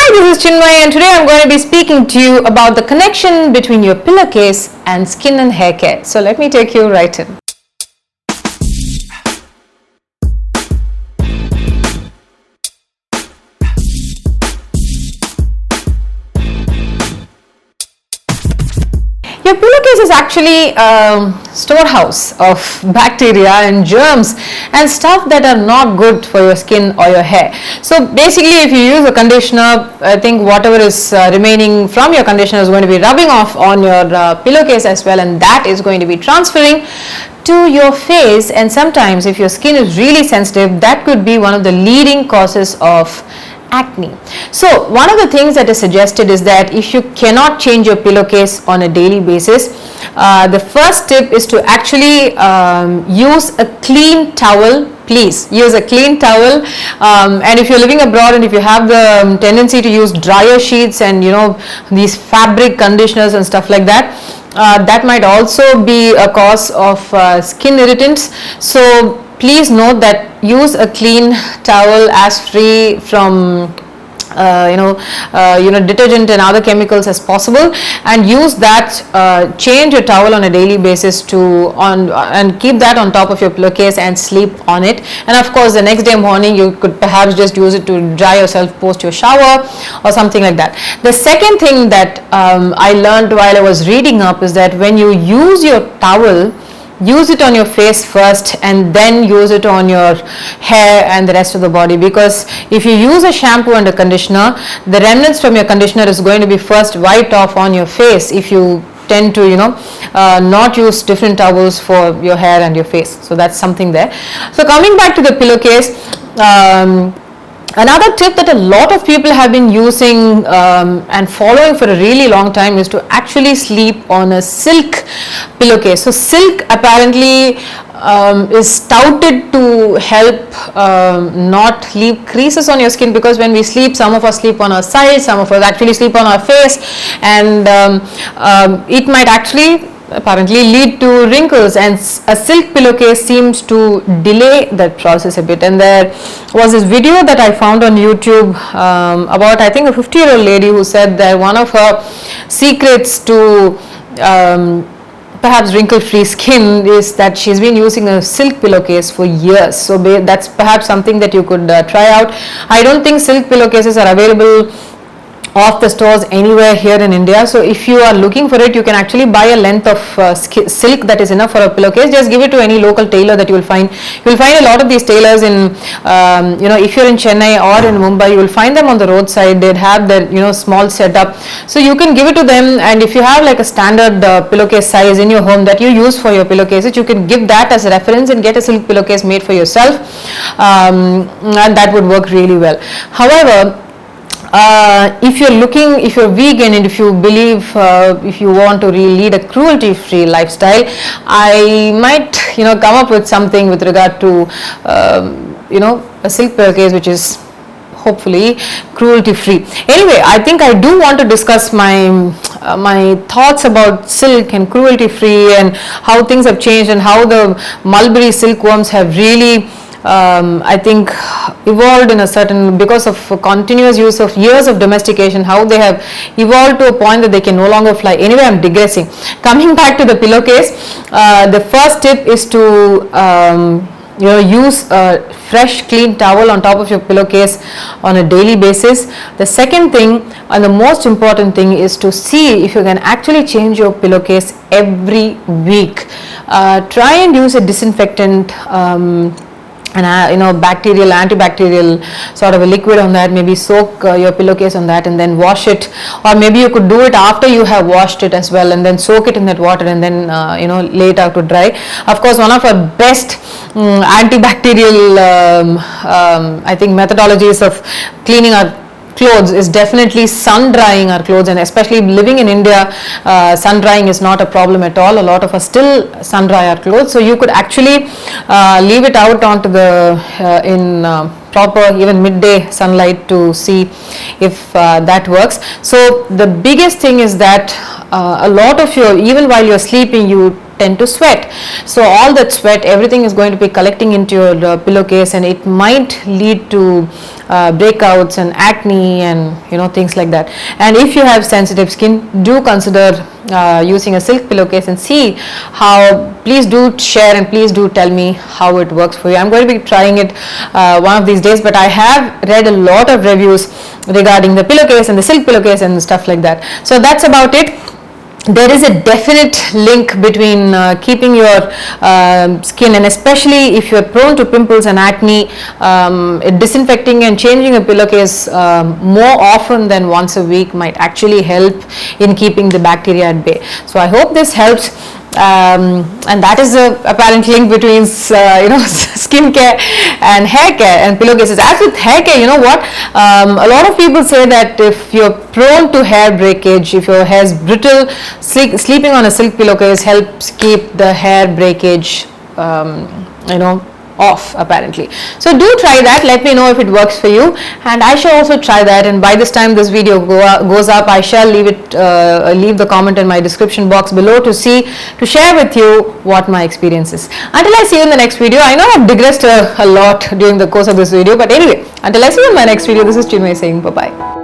Hi, this is Chinmayi and today I'm going to be speaking to you about the connection between your pillowcase and skin and hair care. So let me take you right in. Your pillowcase is actually a storehouse of bacteria and germs and stuff that are not good for your skin or your hair. So basically, if you use a conditioner, I think whatever is remaining from your conditioner is going to be rubbing off on your pillowcase as well, and that is going to be transferring to your face. And sometimes if your skin is really sensitive, that could be one of the leading causes of acne. So one of the things that is suggested is that if you cannot change your pillowcase on a daily basis, the first tip is to actually use a clean towel. Please use a clean towel, and if you're living abroad and if you have the tendency to use dryer sheets and these fabric conditioners and stuff like that, that might also be a cause of skin irritants. So please note that use a clean towel as free from detergent and other chemicals as possible, and use that. Change your towel on a daily basis and keep that on top of your pillowcase and sleep on it. And of course, the next day morning you could perhaps just use it to dry yourself post your shower or something like that. The second thing that I learned while I was reading up is that when you use your towel, use it on your face first and then use it on your hair and the rest of the body, because if you use a shampoo and a conditioner, the remnants from your conditioner is going to be first wiped off on your face if you tend to not use different towels for your hair and your face. So that's something there. So coming back to the pillowcase, another tip that a lot of people have been using and following for a really long time is to actually sleep on a silk pillowcase. So silk apparently is touted to help not leave creases on your skin, because when we sleep, some of us sleep on our sides, some of us actually sleep on our face, and it might actually apparently lead to wrinkles, and a silk pillowcase seems to delay that process a bit. And there was this video that I found on YouTube about, I think, a 50-year-old lady who said that one of her secrets to perhaps wrinkle-free skin is that she's been using a silk pillowcase for years. So that's perhaps something that you could try out. I don't think silk pillowcases are available off the stores anywhere here in India. So if you are looking for it, you can actually buy a length of silk that is enough for a pillowcase. Just give it to any local tailor that you will find. You will find a lot of these tailors in, if you're in Chennai or in Mumbai, you will find them on the roadside. They'd have their, small setup. So you can give it to them, and if you have like a standard pillowcase size in your home that you use for your pillowcases, you can give that as a reference and get a silk pillowcase made for yourself, and that would work really well. However, if you're vegan and if you believe, if you want to really lead a cruelty-free lifestyle, I might, come up with something with regard to, a silk pillowcase which is hopefully cruelty-free. Anyway, I think I do want to discuss my thoughts about silk and cruelty-free and how things have changed and how the mulberry silkworms have really I think evolved in a certain, because of continuous use of years of domestication, how they have evolved to a point that they can no longer fly. Anyway, I'm digressing. Coming back to the pillowcase, the first tip is to use a fresh clean towel on top of your pillowcase on a daily basis. The second thing, and the most important thing, is to see if you can actually change your pillowcase every week. Try and use a disinfectant and antibacterial sort of a liquid on that. Maybe soak your pillowcase on that and then wash it, or maybe you could do it after you have washed it as well, and then soak it in that water and then lay it out to dry. Of course, one of our best antibacterial I think methodologies of cleaning our clothes is definitely sun drying our clothes, and especially living in India, sun drying is not a problem at all. A lot of us still sun dry our clothes, so you could actually leave it out onto the proper even midday sunlight to see if that works. So the biggest thing is that a lot of even while you're sleeping, you tend to sweat. So all that sweat, everything is going to be collecting into your pillowcase, and it might lead to breakouts and acne and things like that. And if you have sensitive skin, do consider using a silk pillowcase and see how. Please do share and please do tell me how it works for you. I'm going to be trying it one of these days, but I have read a lot of reviews regarding the pillowcase and the silk pillowcase and stuff like that. So that's about it. There is a definite link between keeping your skin, and especially if you're prone to pimples and acne, disinfecting and changing a pillowcase more often than once a week might actually help in keeping the bacteria at bay. So I hope this helps. And that is the apparent link between skin care and hair care and pillowcases. As with hair care, you know what, a lot of people say that if you're prone to hair breakage, if your hair is brittle, sleeping on a silk pillowcase helps keep the hair breakage off, apparently. So do try that. Let me know if it works for you, and I shall also try that. And by this time this video goes up, I shall leave the comment in my description box below to share with you what my experience is. Until I see you in the next video. I know I've digressed a lot during the course of this video, but anyway, until I see you in my next video, this is Chinmayi saying bye bye.